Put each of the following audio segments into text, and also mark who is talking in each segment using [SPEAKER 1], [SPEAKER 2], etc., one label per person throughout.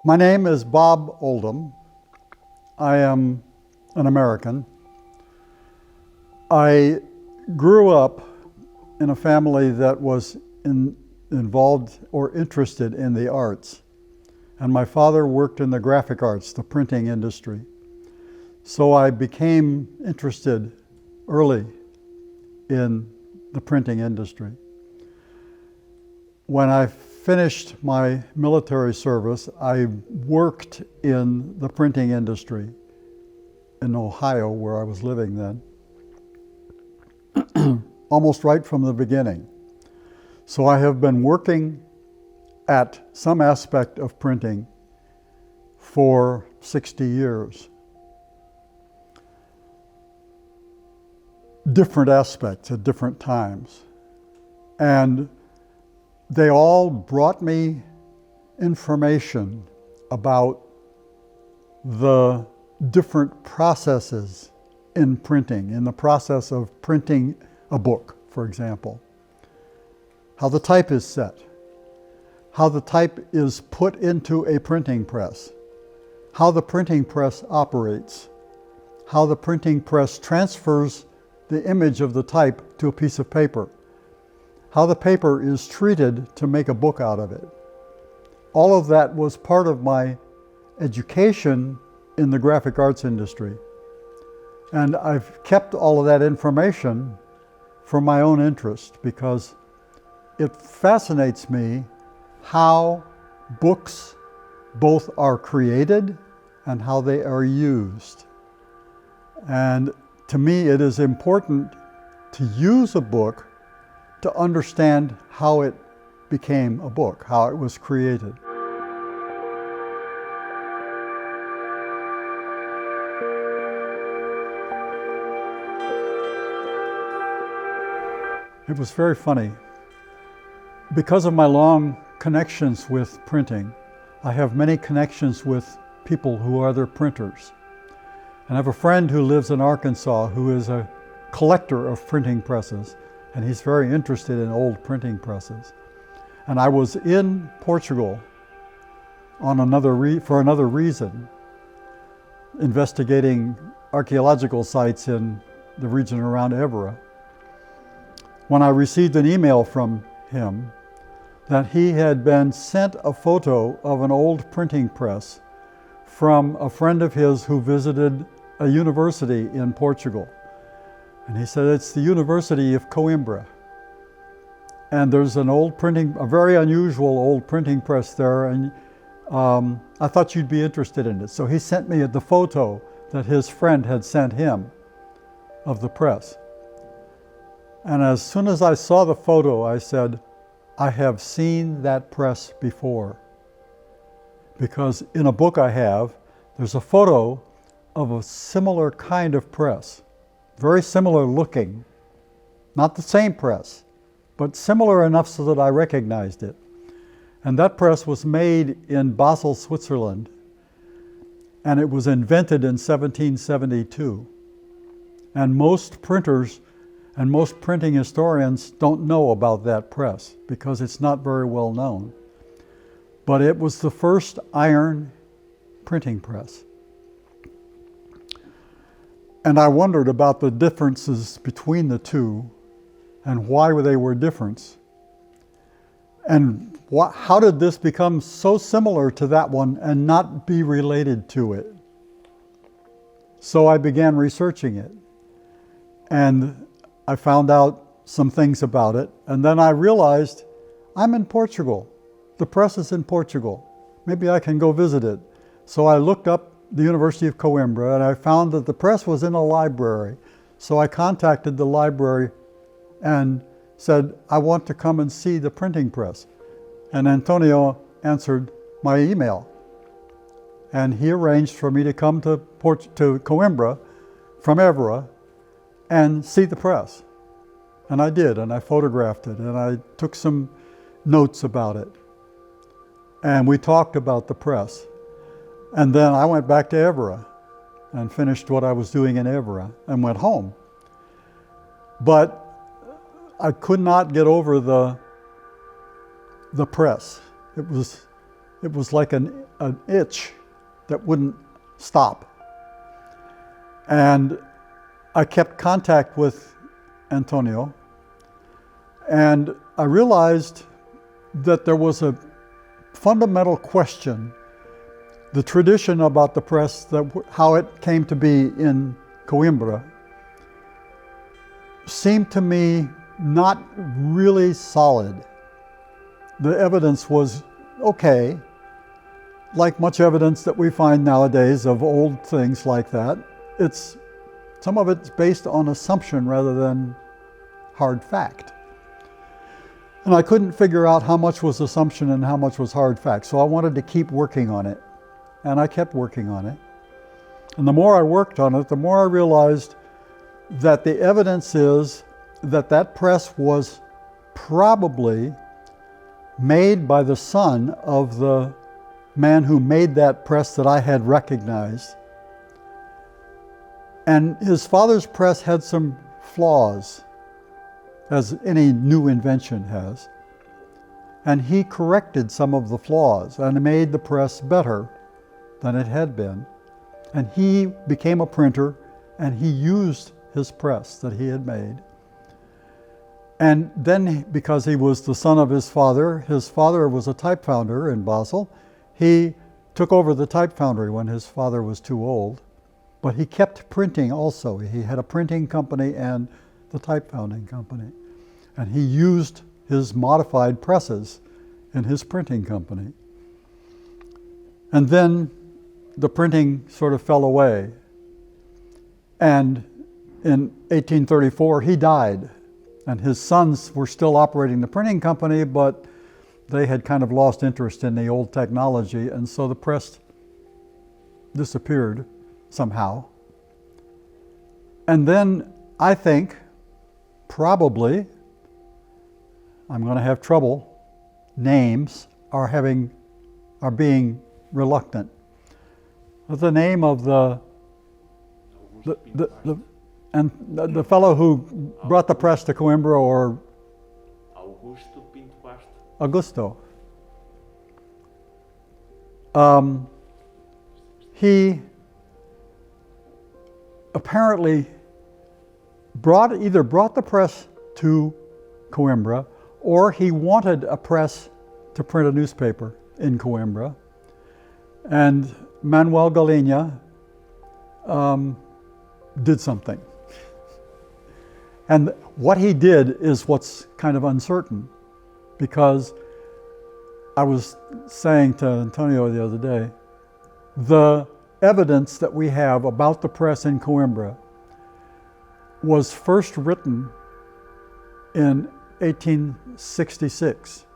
[SPEAKER 1] My name is Bob Oldham. I am an American. I grew up in a family that was involved or interested in the arts. And my father worked in the graphic arts, the printing industry. So I became interested early in the printing industry. When I finished my military service, I worked in the printing industry in Ohio, where I was living then, almost right from the beginning. So I have been working at some aspect of printing for 60 years. Different aspects at different times. And they all brought me information about the different processes in printing, in the process of printing a book, for example. How the type is set, how the type is put into a printing press, how the printing press operates, how the printing press transfers the image of the type to a piece of paper, how the paper is treated to make a book out of it. All of that was part of my education in the graphic arts industry. And I've kept all of that information for my own interest because it fascinates me how books both are created and how they are used. And to me, it is important to use a book to understand how it became a book, how it was created. It was very funny. Because of my long connections with printing, I have many connections with people who are other printers. And I have a friend who lives in Arkansas who is a collector of printing presses, and he's very interested in old printing presses. And I was in Portugal on for another reason, investigating archaeological sites in the region around Évora, when I received an email from him that he had been sent a photo of an old printing press from a friend of his who visited a university in Portugal. And he said, it's the University of Coimbra. And there's a very unusual old printing press there, and I thought you'd be interested in it. So he sent me the photo that his friend had sent him of the press. And as soon as I saw the photo, I said, I have seen that press before. Because in a book I have, there's a photo of a similar kind of press, very similar looking, not the same press, but similar enough so that I recognized it. And that press was made in Basel, Switzerland, and it was invented in 1772. And most printers and most printing historians don't know about that press because it's not very well known. But it was the first iron printing press. And I wondered about the differences between the two and why they were different. And how did this become so similar to that one and not be related to it? So I began researching it. And I found out some things about it. And then I realized I'm in Portugal. The press is in Portugal. Maybe I can go visit it. So I looked up the University of Coimbra, and I found that the press was in a library. So I contacted the library and said, I want to come and see the printing press. And Antonio answered my email. And he arranged for me to come to Coimbra from Évora and see the press. And I did, and I photographed it, and I took some notes about it. And we talked about the press. And then I went back to Évora and finished what I was doing in Évora and went home. But I could not get over the press. It was It was like an itch that wouldn't stop. And I kept contact with Antonio, and I realized that there was a fundamental question. The tradition about the press, how it came to be in Coimbra, seemed to me not really solid. The evidence was okay, like much evidence that we find nowadays of old things like that. Some of it's based on assumption rather than hard fact. And I couldn't figure out how much was assumption and how much was hard fact. So I wanted to keep working on it. And I kept working on it. And the more I worked on it, the more I realized that the evidence is that that press was probably made by the son of the man who made that press that I had recognized. And his father's press had some flaws, as any new invention has. And he corrected some of the flaws and made the press better than it had been. And he became a printer, and he used his press that he had made. And then, because he was the son of his father was a type founder in Basel. He took over the type foundry when his father was too old, but he kept printing also. He had a printing company and the type founding company. And he used his modified presses in his printing company. And then the printing sort of fell away. And in 1834, he died. And his sons were still operating the printing company, but they had kind of lost interest in the old technology, and so the press disappeared somehow. And then I think, probably, I'm going to have trouble, names are being reluctant. The name of the fellow who brought the press to Coimbra, or Augusto. He apparently either brought the press to Coimbra, or he wanted a press to print a newspaper in Coimbra. And Manuel Galinha did something. And what he did is what's kind of uncertain, because I was saying to Antonio the other day, the evidence that we have about the press in Coimbra was first written in 1866.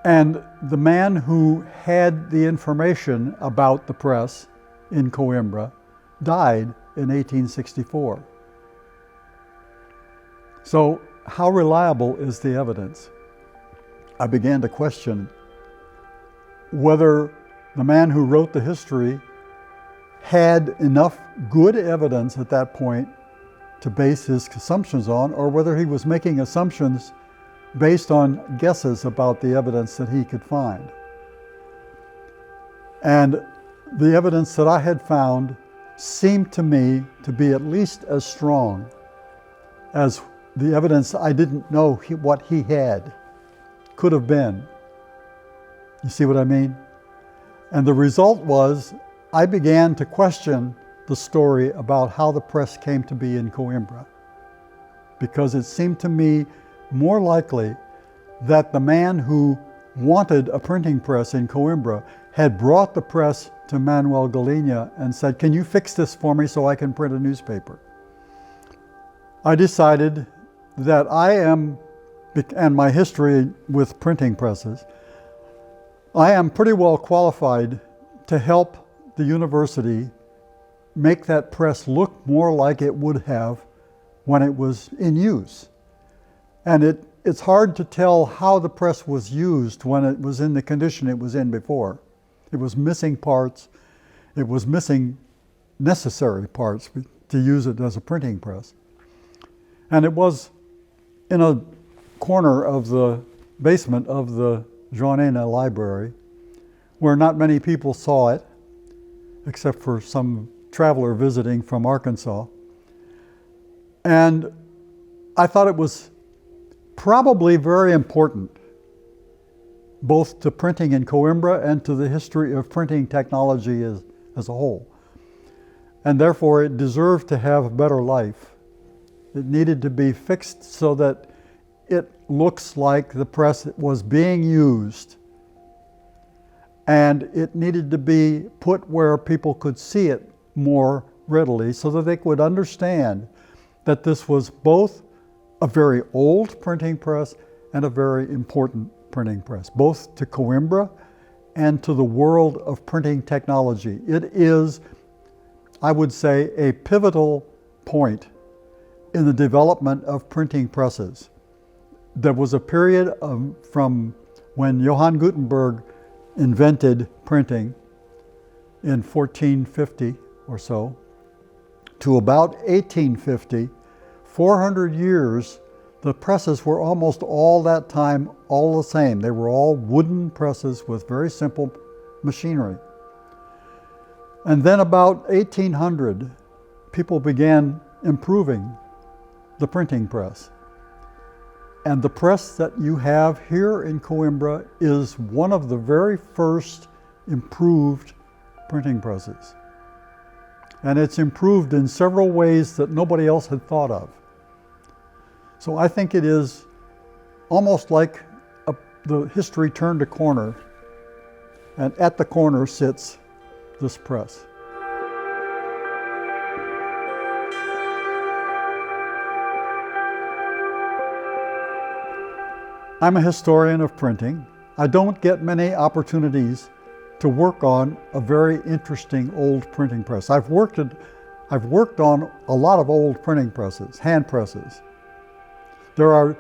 [SPEAKER 1] And the man who had the information about the press in Coimbra died in 1864. So how reliable is the evidence? I began to question whether the man who wrote the history had enough good evidence at that point to base his assumptions on, or whether he was making assumptions based on guesses about the evidence that he could find. And the evidence that I had found seemed to me to be at least as strong as the evidence I didn't know what he had could have been. You see what I mean? And the result was, I began to question the story about how the press came to be in Coimbra, because it seemed to me more likely that the man who wanted a printing press in Coimbra had brought the press to Manuel Galinha and said, "Can you fix this for me so I can print a newspaper?" I decided that and my history with printing presses, I am pretty well qualified to help the university make that press look more like it would have when it was in use. And it's hard to tell how the press was used when it was in the condition it was in before. It was missing parts. It was missing necessary parts to use it as a printing press. And it was in a corner of the basement of the Joanna Library, where not many people saw it, except for some traveler visiting from Arkansas. And I thought it was probably very important, both to printing in Coimbra and to the history of printing technology as a whole. And therefore it deserved to have a better life. It needed to be fixed so that it looks like the press was being used. And it needed to be put where people could see it more readily so that they could understand that this was both a very old printing press and a very important printing press, both to Coimbra and to the world of printing technology. It is, I would say, a pivotal point in the development of printing presses. There was a period from when Johann Gutenberg invented printing in 1450 or so to about 1850, 400 years, the presses were almost all that time all the same. They were all wooden presses with very simple machinery. And then about 1800, people began improving the printing press. And the press that you have here in Coimbra is one of the very first improved printing presses. And it's improved in several ways that nobody else had thought of. So I think it is almost like the history turned a corner, and at the corner sits this press. I'm a historian of printing. I don't get many opportunities to work on a very interesting old printing press. I've worked on a lot of old printing presses, hand presses. There are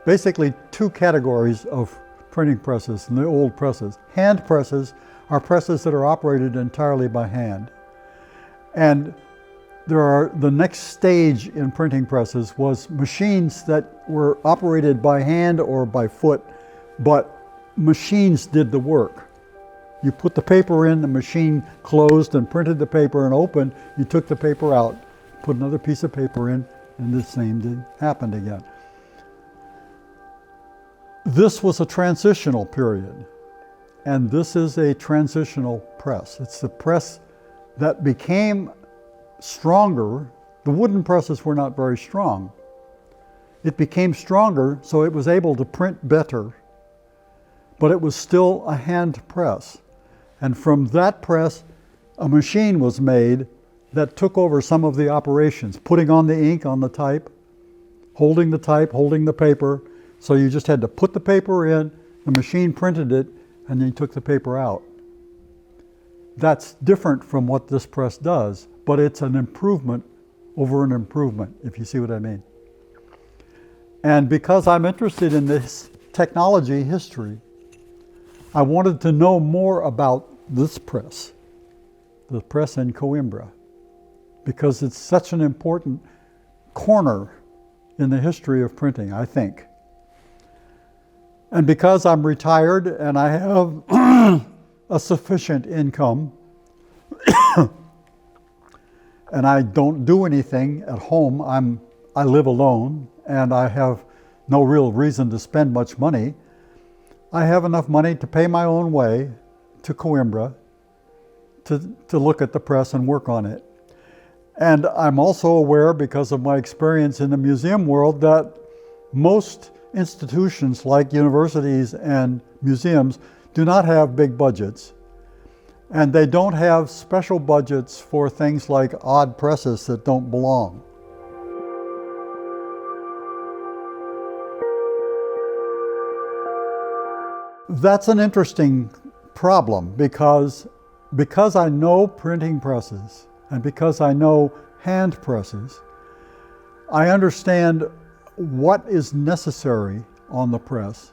[SPEAKER 1] basically two categories of printing presses in the old presses. Hand presses are presses that are operated entirely by hand. And the next stage in printing presses was machines that were operated by hand or by foot, but machines did the work. You put the paper in, the machine closed and printed the paper and opened, you took the paper out, put another piece of paper in, and the same thing happened again. This was a transitional period, and this is a transitional press. It's the press that became stronger. The wooden presses were not very strong. It became stronger, so it was able to print better, but it was still a hand press. And from that press, a machine was made that took over some of the operations, putting on the ink on the type, holding the paper. So you just had to put the paper in, the machine printed it, and then you took the paper out. That's different from what this press does, but it's an improvement over an improvement, if you see what I mean. And because I'm interested in this technology history, I wanted to know more about this press, the press in Coimbra, because it's such an important corner in the history of printing, I think. And because I'm retired and I have a sufficient income, and I don't do anything at home, I live alone, and I have no real reason to spend much money. I have enough money to pay my own way to Coimbra to look at the press and work on it. And I'm also aware, because of my experience in the museum world, that most institutions like universities and museums do not have big budgets. And they don't have special budgets for things like odd presses that don't belong. That's an interesting problem because I know printing presses and because I know hand presses, I understand what is necessary on the press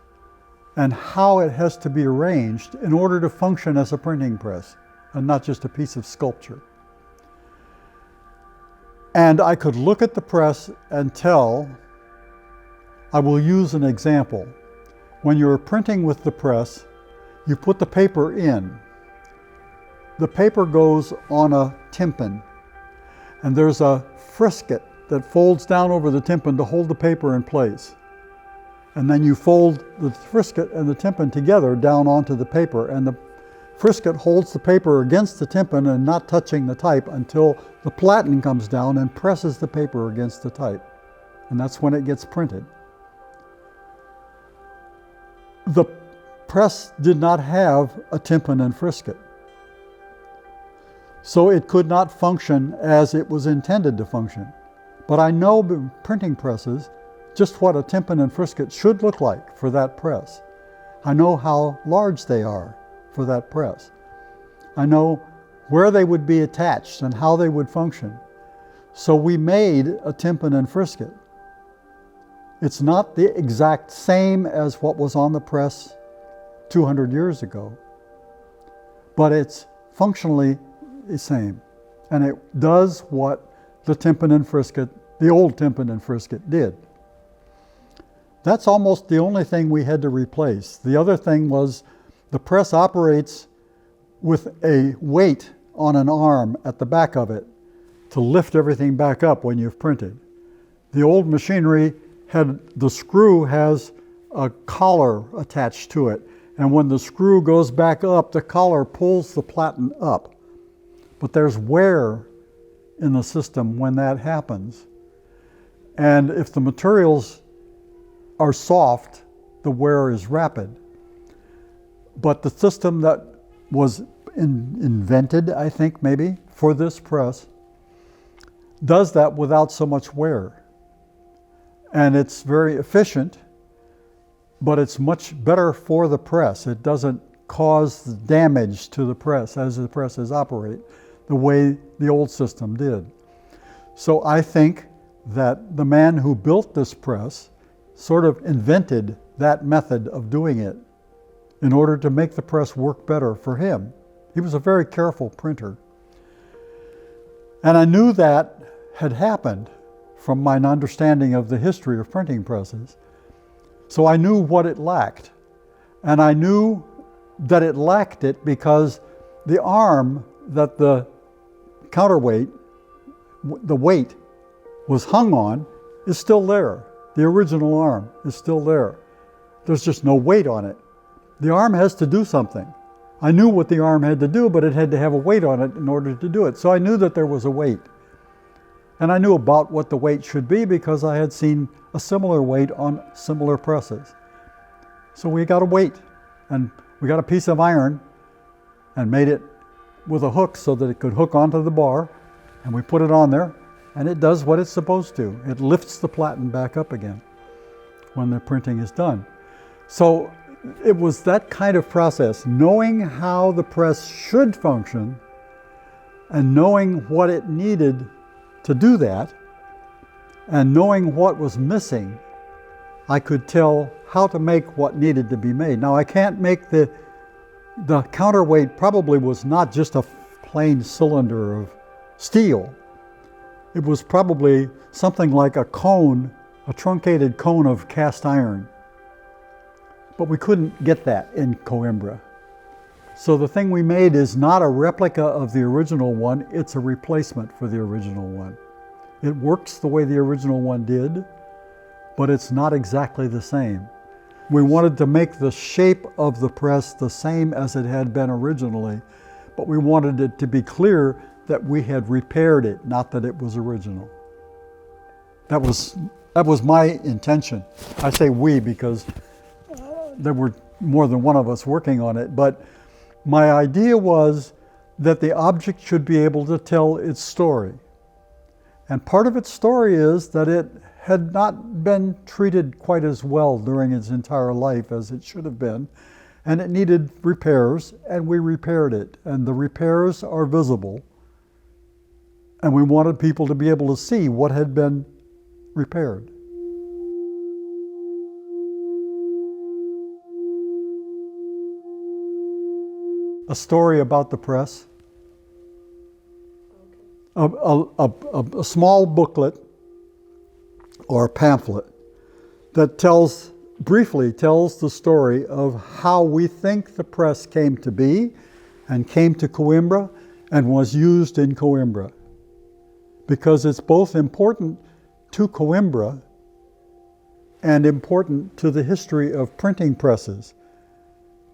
[SPEAKER 1] and how it has to be arranged in order to function as a printing press and not just a piece of sculpture. And I could look at the press and tell, I will use an example. when you're printing with the press, you put the paper in. The paper goes on a tympan, and there's a frisket that folds down over the tympan to hold the paper in place. And then you fold the frisket and the tympan together down onto the paper, and the frisket holds the paper against the tympan and not touching the type until the platen comes down and presses the paper against the type. And that's when it gets printed. The press did not have a tympan and frisket, so it could not function as it was intended to function. But I know printing presses just what a tympan and frisket should look like for that press. I know how large they are for that press. I know where they would be attached and how they would function. So we made a tympan and frisket. It's not the exact same as what was on the press 200 years ago, but it's functionally the same. And it does what the tympan and frisket, the old tympan and frisket did. That's almost the only thing we had to replace. The other thing was the press operates with a weight on an arm at the back of it to lift everything back up when you've printed. The old machinery the screw has a collar attached to it, and when the screw goes back up, the collar pulls the platen up. But there's wear in the system when that happens. And if the materials are soft, the wear is rapid. But the system that was invented, I think maybe, for this press, does that without so much wear. And it's very efficient, but it's much better for the press. It doesn't cause damage to the press as the presses operate the way the old system did. So I think that the man who built this press sort of invented that method of doing it in order to make the press work better for him. He was a very careful printer. And I knew that had happened from my understanding of the history of printing presses. So I knew what it lacked. And I knew that it lacked it because the arm that the counterweight, the weight, was hung on is still there. The original arm is still there. There's just no weight on it. The arm has to do something. I knew what the arm had to do, but it had to have a weight on it in order to do it. So I knew that there was a weight. And I knew about what the weight should be because I had seen a similar weight on similar presses. So we got a weight, and we got a piece of iron and made it with a hook so that it could hook onto the bar, and we put it on there, and it does what it's supposed to. It lifts the platen back up again when the printing is done. So it was that kind of process, knowing how the press should function and knowing what it needed to do that, and knowing what was missing, I could tell how to make what needed to be made. Now I can't make the counterweight probably was not just a plain cylinder of steel. It was probably something like a cone, a truncated cone of cast iron. But we couldn't get that in Coimbra. So the thing we made is not a replica of the original one, it's a replacement for the original one. It works the way the original one did, but it's not exactly the same. We wanted to make the shape of the press the same as it had been originally, but we wanted it to be clear that we had repaired it, not that it was original. That was my intention. I say we because there were more than one of us working on it, but my idea was that the object should be able to tell its story. And part of its story is that it had not been treated quite as well during its entire life as it should have been, and it needed repairs, and we repaired it. And the repairs are visible, and we wanted people to be able to see what had been repaired. A story about the press. A small booklet or a pamphlet that tells briefly tells the story of how we think the press came to be and came to Coimbra and was used in Coimbra. Because it's both important to Coimbra and important to the history of printing presses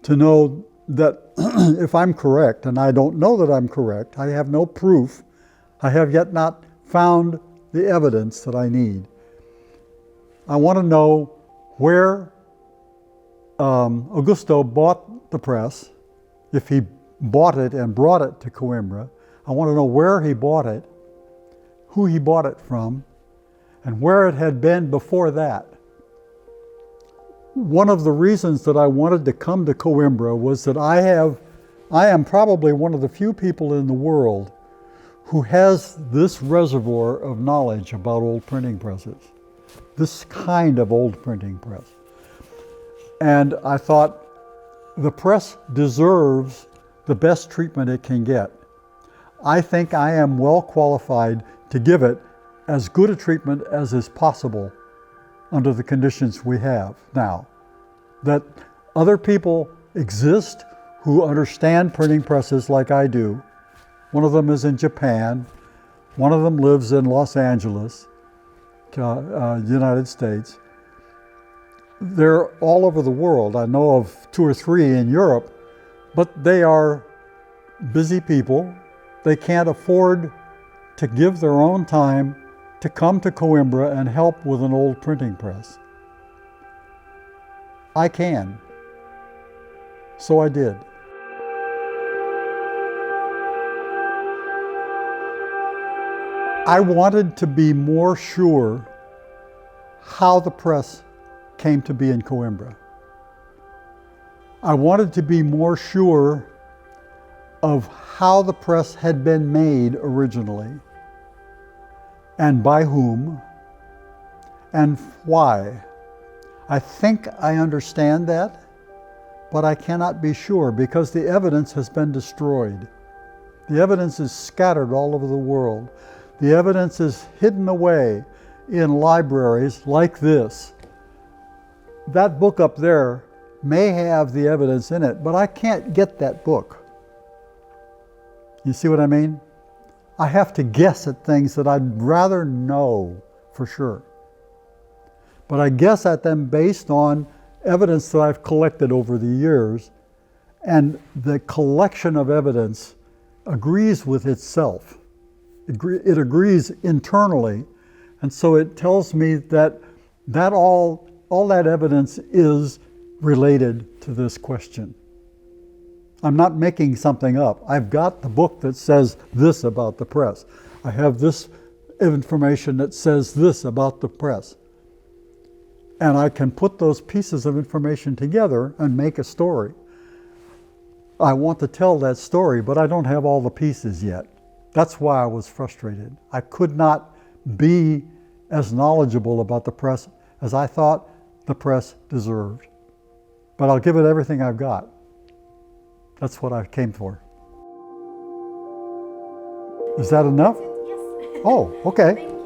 [SPEAKER 1] to know that if I'm correct, and I don't know that I'm correct, I have no proof, I have yet not found the evidence that I need. I want to know where Augusto bought the press, if he bought it and brought it to Coimbra. I want to know where he bought it, who he bought it from, and where it had been before that. One of the reasons that I wanted to come to Coimbra was that I am probably one of the few people in the world who has this reservoir of knowledge about old printing presses, this kind of old printing press. And I thought the press deserves the best treatment it can get. I think I am well qualified to give it as good a treatment as is possible under the conditions we have now. That other people exist who understand printing presses like I do. One of them is in Japan. One of them lives in Los Angeles, United States. They're all over the world. I know of 2 or 3 in Europe, but they are busy people. They can't afford to give their own time to come to Coimbra and help with an old printing press. I can. So I did. I wanted to be more sure how the press came to be in Coimbra. I wanted to be more sure of how the press had been made originally, and by whom, and why. I think I understand that, but I cannot be sure because the evidence has been destroyed. The evidence is scattered all over the world. The evidence is hidden away in libraries like this. That book up there may have the evidence in it, but I can't get that book. You see what I mean? I have to guess at things that I'd rather know for sure. But I guess at them based on evidence that I've collected over the years, and the collection of evidence agrees with itself. It agrees internally, and so it tells me that all that evidence is related to this question. I'm not making something up. I've got the book that says this about the press. I have this information that says this about the press. And I can put those pieces of information together and make a story. I want to tell that story, but I don't have all the pieces yet. That's why I was frustrated. I could not be as knowledgeable about the press as I thought the press deserved. But I'll give it everything I've got. That's what I came for. Is that enough?
[SPEAKER 2] Yes.
[SPEAKER 1] Oh, okay.
[SPEAKER 2] Thank you.